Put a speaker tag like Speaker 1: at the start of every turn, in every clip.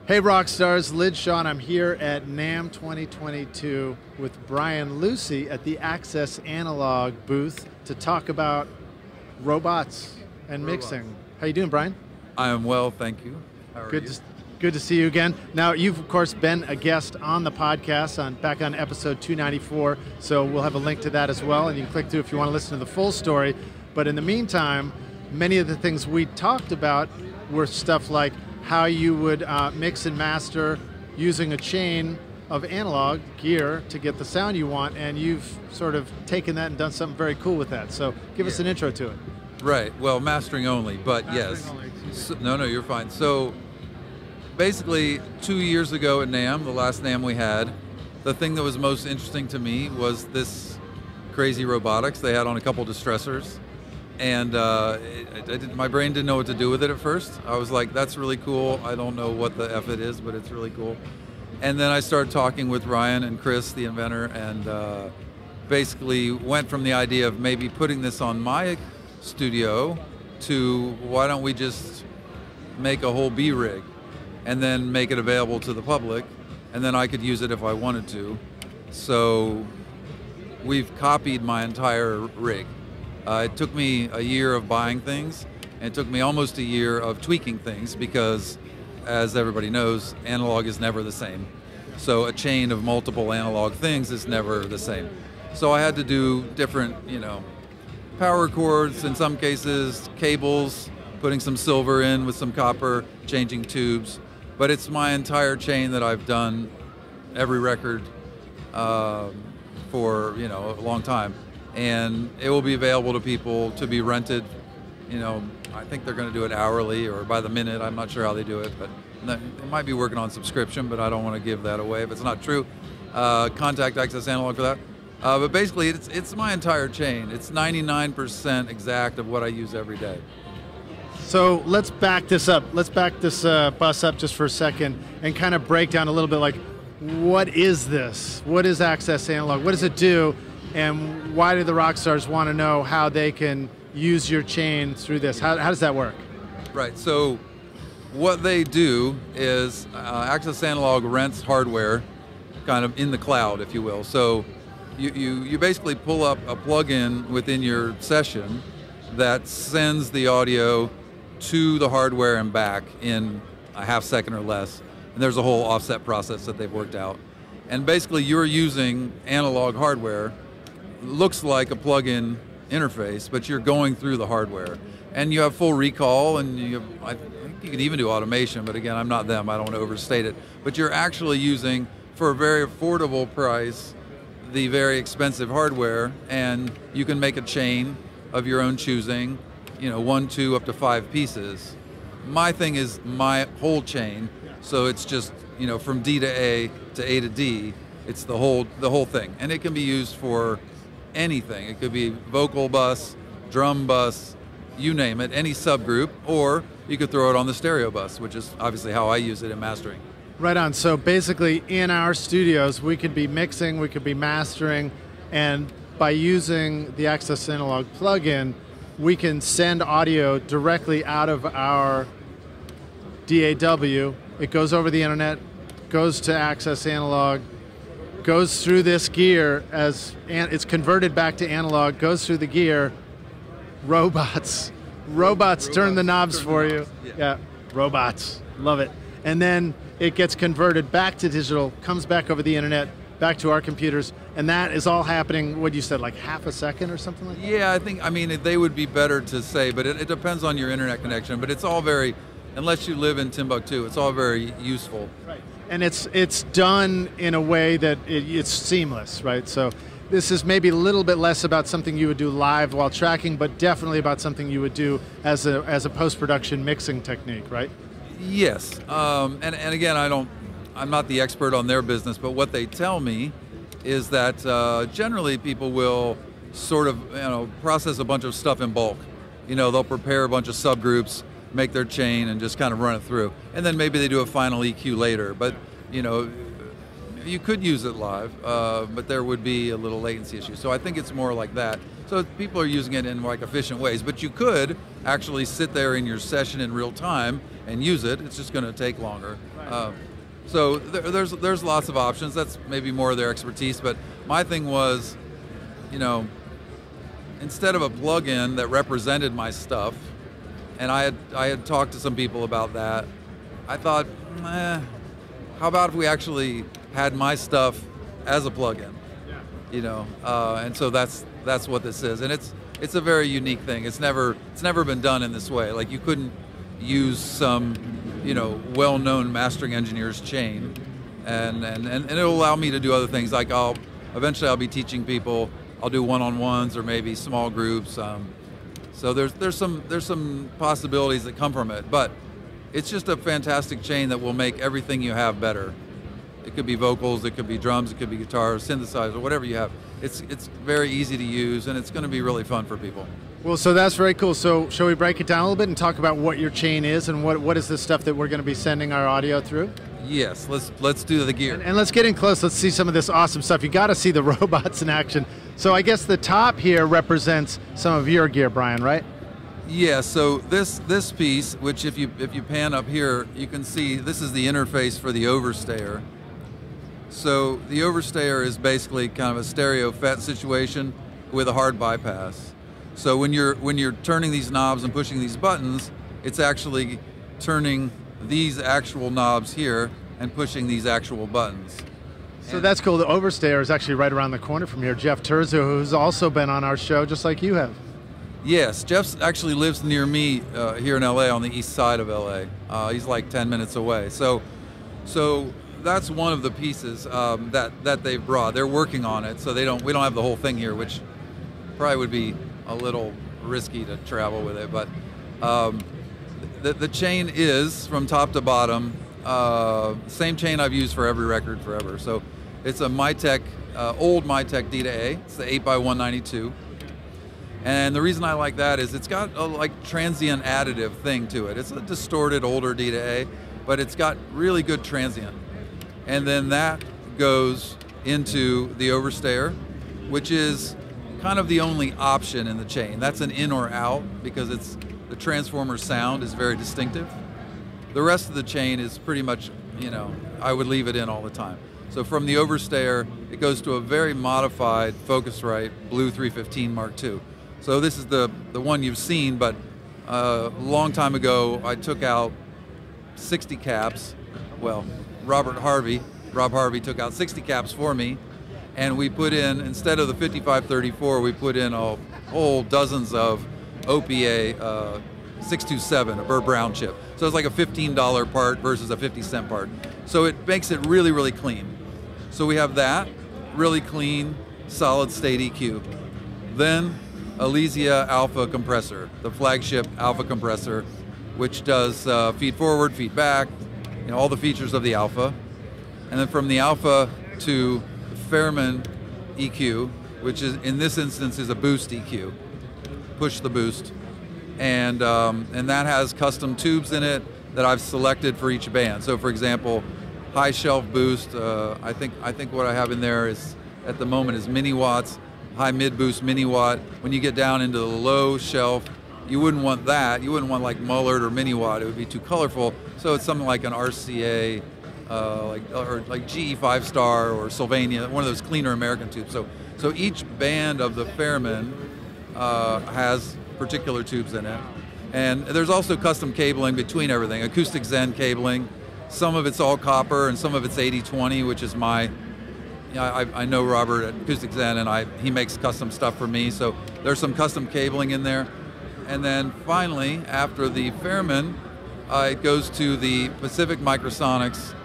Speaker 1: Hey Rockstars, Lid Sean. I'm here at NAMM 2022 with Brian Lucey at the Access Analog booth to talk about robots and mixing. How you doing, Brian?
Speaker 2: I am well, thank you. How are you?
Speaker 1: Good to see you again. Now, you've of course been a guest on the podcast back on episode 294, so we'll have a link to that as well, and you can click through if you want to listen to the full story. But in the meantime, many of the things we talked about were stuff like how you would mix and master using a chain of analog gear to get the sound you want, and you've sort of taken that and done something very cool with that. So give us an intro to it.
Speaker 2: Right, well, mastering only, but yes. No, you're fine. So basically 2 years ago at NAMM, the last NAMM we had, the thing that was most interesting to me was this crazy robotics they had on a couple distressors. And my brain didn't know what to do with it at first. I was like, that's really cool. I don't know what the F it is, but it's really cool. And then I started talking with Ryan and Chris, the inventor, and basically went from the idea of maybe putting this on my studio to why don't we just make a whole B rig and then make it available to the public, and then I could use it if I wanted to. So we've copied my entire rig. It took me a year of buying things, and it took me almost a year of tweaking things because, as everybody knows, analog is never the same. So a chain of multiple analog things is never the same. So I had to do different, power cords in some cases, cables, putting some silver in with some copper, changing tubes. But it's my entire chain that I've done every record for a long time. And it will be available to people to be rented. I think they're going to do it hourly or by the minute. I'm not sure how they do it, but they might be working on subscription, but I don't want to give that away if it's not true. Contact Access Analog for that. But basically, it's my entire chain. It's 99% exact of what I use every day.
Speaker 1: So let's back this up. Let's back this bus up just for a second and kind of break down a little bit like, what is this? What is Access Analog? What does it do? And why do the rock stars want to know how they can use your chain through this? How does that work?
Speaker 2: Right, so what they do is Access Analog rents hardware kind of in the cloud, if you will. So you basically pull up a plug-in within your session that sends the audio to the hardware and back in a half second or less. And there's a whole offset process that they've worked out. And basically you're using analog hardware. Looks like a plug-in interface, but you're going through the hardware, and you have full recall, and I think you can even do automation, but again, I'm not them, I don't want to overstate it, but you're actually using, for a very affordable price, the very expensive hardware, and you can make a chain of your own choosing, 1, 2, up to 5 pieces. My thing is my whole chain, so it's just, from D to A to D, it's the whole thing, and it can be used for anything. It could be vocal bus, drum bus, you name it, any subgroup, or you could throw it on the stereo bus, which is obviously how I use it in mastering.
Speaker 1: Right on. So basically in our studios, we could be mixing, we could be mastering, and by using the Access Analog plugin, we can send audio directly out of our DAW. It goes over the internet, goes to Access Analog, goes through this gear as it's converted back to analog, goes through the gear, robots turn the knobs for you. Yeah, robots, love it. And then it gets converted back to digital, comes back over the internet, back to our computers, and that is all happening, what you said, like half a second or something like that?
Speaker 2: Yeah, I mean, they would be better to say, but it depends on your internet connection, but it's all very, unless you live in Timbuktu, it's all very useful.
Speaker 1: Right. And it's done in a way that it's seamless, right? So this is maybe a little bit less about something you would do live while tracking, but definitely about something you would do as a post-production mixing technique, right?
Speaker 2: Yes, and again, I'm not the expert on their business, but what they tell me is that generally people will sort of process a bunch of stuff in bulk. They'll prepare a bunch of subgroups, make their chain, and just kind of run it through. And then maybe they do a final EQ later. But you could use it live, but there would be a little latency issue. So I think it's more like that. So people are using it in like efficient ways, but you could actually sit there in your session in real time and use it. It's just going to take longer. So there's lots of options. That's maybe more of their expertise, but my thing was, you know, instead of a plugin that represented my stuff, and I had talked to some people about that, I thought, how about if we actually had my stuff as a plugin? Yeah. You know, and so that's what this is, and it's a very unique thing. It's never been done in this way. Like, you couldn't use some, you know, well-known mastering engineer's chain, and it'll allow me to do other things. Like eventually I'll be teaching people. I'll do one-on-ones or maybe small groups. So there's some possibilities that come from it, but it's just a fantastic chain that will make everything you have better. It could be vocals, it could be drums, it could be guitar, synthesizer, whatever you have. It's very easy to use, and it's going to be really fun for people.
Speaker 1: Well, so that's very cool. So shall we break it down a little bit and talk about what your chain is and what is the stuff that we're going to be sending our audio through?
Speaker 2: Yes, let's do the gear.
Speaker 1: And let's get in close. Let's see some of this awesome stuff. You got to see the robots in action. So I guess the top here represents some of your gear, Brian, right?
Speaker 2: Yeah. So this piece, which if you pan up here, you can see this is the interface for the overstayer. So the overstayer is basically kind of a stereo FET situation with a hard bypass. So when you're turning these knobs and pushing these buttons, it's actually turning these actual knobs here and pushing these actual buttons.
Speaker 1: So that's cool. The overstayer is actually right around the corner from here. Jeff Terzo, who's also been on our show, just like you have.
Speaker 2: Yes, Jeff actually lives near me here in LA, on the east side of LA. He's like 10 minutes away. So that's one of the pieces that they've brought. They're working on it, so we don't have the whole thing here, which probably would be a little risky to travel with it. But the chain is from top to bottom same chain I've used for every record forever. So it's a Mytek, old Mytek D to A. It's the 8x192. And the reason I like that is it's got a like transient additive thing to it. It's a distorted older D to A, but it's got really good transient. And then that goes into the overstayer, which is kind of the only option in the chain. That's an in or out because the transformer sound is very distinctive. The rest of the chain is pretty much, you know, I would leave it in all the time. So from the overstayer, it goes to a very modified Focusrite Blue 315 Mark II. So this is the one you've seen, but a long time ago, I took out 60 caps. Well, Rob Harvey took out 60 caps for me, and we put in, instead of the 5534, we put in a whole dozens of OPA 627, a Burr Brown chip. So it's like a $15 part versus a 50-cent part. So it makes it really, really clean. So we have that, really clean, solid state EQ. Then Elysia Alpha compressor, the flagship Alpha compressor, which does feed forward, feed back, you know, all the features of the Alpha. And then from the Alpha to the Fairman EQ, which is in this instance is a boost EQ, push the boost, and that has custom tubes in it that I've selected for each band. So for example, high shelf boost, I think what I have in there is at the moment is mini watts. High mid boost mini watt. When you get down into the low shelf, you wouldn't want that. You wouldn't want like Mullard or mini watt. It would be too colorful. So it's something like an RCA, like GE 5-star or Sylvania, one of those cleaner American tubes. So each band of the Fairman has particular tubes in it. And there's also custom cabling between everything. Acoustic Zen cabling. Some of it's all copper and some of it's 80/20, which is my. I know Robert at Acoustic Zen, and he makes custom stuff for me, so there's some custom cabling in there. And then finally, after the Fairman, it goes to the Pacific Microsonics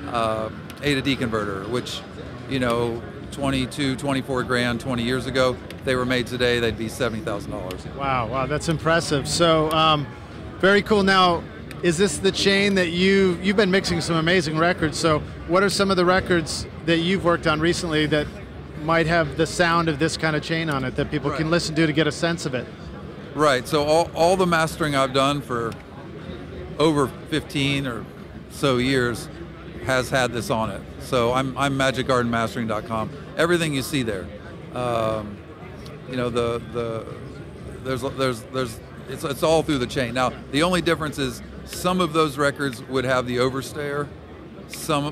Speaker 2: A to D converter, which, you know, 22, 24 grand 20 years ago. If they were made today, they'd be $70,000.
Speaker 1: Wow, that's impressive. So very cool. Now, is this the chain that you've been mixing some amazing records? So what are some of the records that you've worked on recently that might have the sound of this kind of chain on it that people can listen to get a sense of it?
Speaker 2: Right, so all the mastering I've done for over 15 or so years has had this on it. So I'm magicgardenmastering.com. Everything you see there, you know, it's all through the chain. Now the only difference is some of those records would have the overstayer,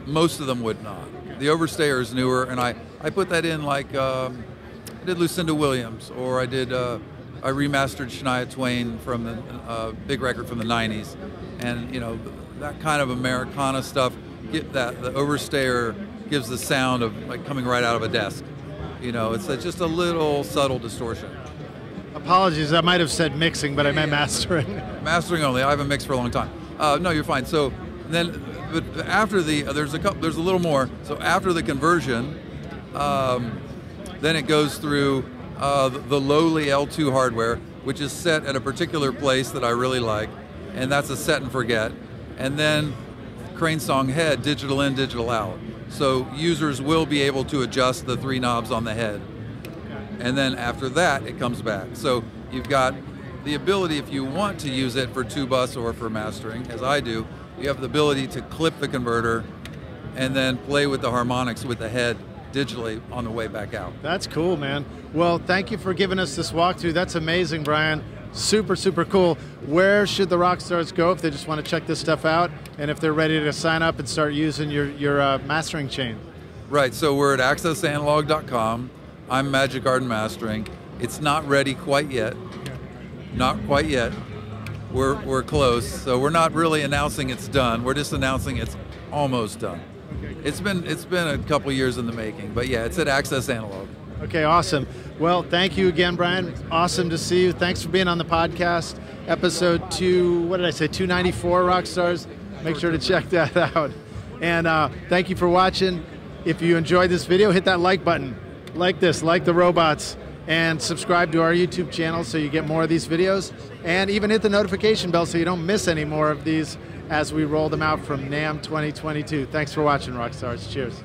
Speaker 2: most of them would not. The overstayer is newer, and I put that in like I did Lucinda Williams, or I remastered Shania Twain from the big record from the '90s, and you know, that kind of Americana stuff. The overstayer gives the sound of like coming right out of a desk. You know, it's just a little subtle distortion.
Speaker 1: Apologies, I might have said mixing, but I meant mastering.
Speaker 2: Mastering only. I haven't mixed for a long time. No, you're fine. So then, but after there's a little more. So after the conversion, then it goes through the lowly L2 hardware, which is set at a particular place that I really like, and that's a set and forget. And then Crane Song head, digital in, digital out. So users will be able to adjust the 3 knobs on the head. And then after that, it comes back. So you've got the ability, if you want to use it for 2-bus or for mastering, as I do, you have the ability to clip the converter and then play with the harmonics with the head digitally on the way back out.
Speaker 1: That's cool, man. Well, thank you for giving us this walkthrough. That's amazing, Brian. Super, super cool. Where should the rock stars go if they just want to check this stuff out, and if they're ready to sign up and start using your mastering chain?
Speaker 2: Right, so we're at accessanalog.com. I'm Magic Garden Mastering. It's not ready quite yet. Not quite yet. We're close, so we're not really announcing it's done. We're just announcing it's almost done. It's been a couple years in the making, but yeah, it's at Access Analog.
Speaker 1: Okay, awesome. Well, thank you again, Brian. Awesome to see you. Thanks for being on the podcast. Episode 294, Rockstars. Make sure to check that out. And thank you for watching. If you enjoyed this video, hit that like button. Like this, like the robots, and subscribe to our YouTube channel so you get more of these videos. And even hit the notification bell so you don't miss any more of these as we roll them out from NAMM 2022. Thanks for watching, Rockstars. Cheers.